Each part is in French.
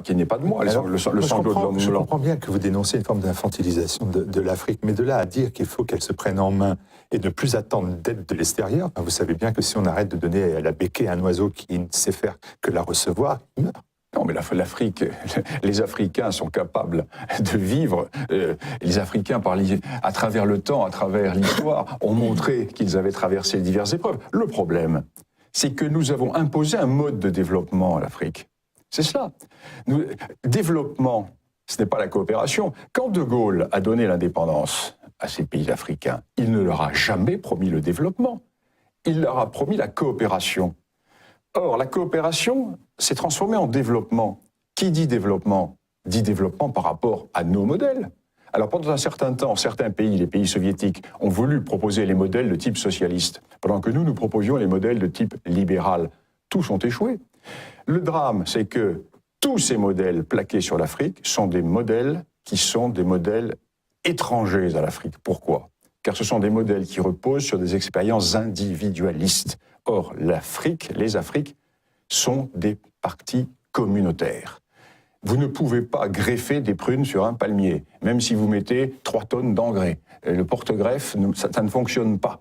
qu'il n'y ait pas de moi, Alors, le sanglot de l'homme je blanc. comprends bien que vous dénoncez une forme d'infantilisation de l'Afrique, mais de là à dire qu'il faut qu'elle se prenne en main et ne plus attendre d'aide de l'extérieur, vous savez bien que si on arrête de donner la béquille à un oiseau qui ne sait faire que la recevoir, il meurt. Non, mais l'Afrique, les Africains sont capables de vivre. Les Africains, à travers le temps, à travers l'histoire, ont montré qu'ils avaient traversé diverses épreuves. Le problème, c'est que nous avons imposé un mode de développement à l'Afrique. C'est cela. Développement, ce n'est pas la coopération. Quand De Gaulle a donné l'indépendance à ces pays africains, il ne leur a jamais promis le développement. Il leur a promis la coopération. Or, la coopération s'est transformée en développement. Qui dit développement par rapport à nos modèles. Alors, pendant un certain temps, certains pays, les pays soviétiques, ont voulu proposer les modèles de type socialiste, pendant que nous proposions les modèles de type libéral. Tous ont échoué. Le drame, c'est que tous ces modèles plaqués sur l'Afrique sont des modèles qui sont des modèles étrangers à l'Afrique. Pourquoi ? Car ce sont des modèles qui reposent sur des expériences individualistes. Or, les Afriques sont des partis communautaires. Vous ne pouvez pas greffer des prunes sur un palmier, même si vous mettez 3 tonnes d'engrais. Le porte-greffe, ça ne fonctionne pas.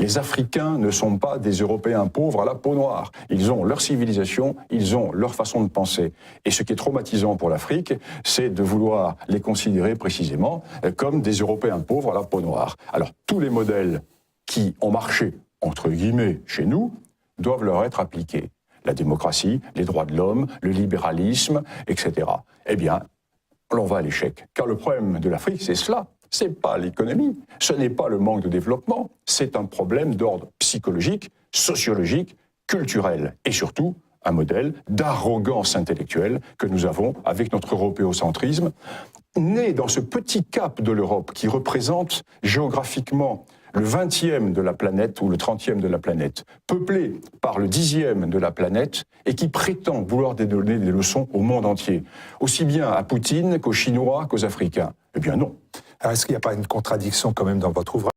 Les Africains ne sont pas des Européens pauvres à la peau noire. Ils ont leur civilisation, ils ont leur façon de penser. Et ce qui est traumatisant pour l'Afrique, c'est de vouloir les considérer précisément comme des Européens pauvres à la peau noire. Alors, tous les modèles qui ont marché, entre guillemets, chez nous, doivent leur être appliqués. La démocratie, les droits de l'homme, le libéralisme, etc. Eh bien, l'on va à l'échec. Car le problème de l'Afrique, c'est cela. Ce n'est pas l'économie, ce n'est pas le manque de développement, c'est un problème d'ordre psychologique, sociologique, culturel et surtout un modèle d'arrogance intellectuelle que nous avons avec notre européocentrisme, né dans ce petit cap de l'Europe qui représente géographiquement le 20e de la planète ou le 30e de la planète, peuplé par le 10e de la planète et qui prétend vouloir donner des leçons au monde entier, aussi bien à Poutine qu'aux Chinois qu'aux Africains. Eh bien non. Alors, est-ce qu'il n'y a pas une contradiction quand même dans votre ouvrage ?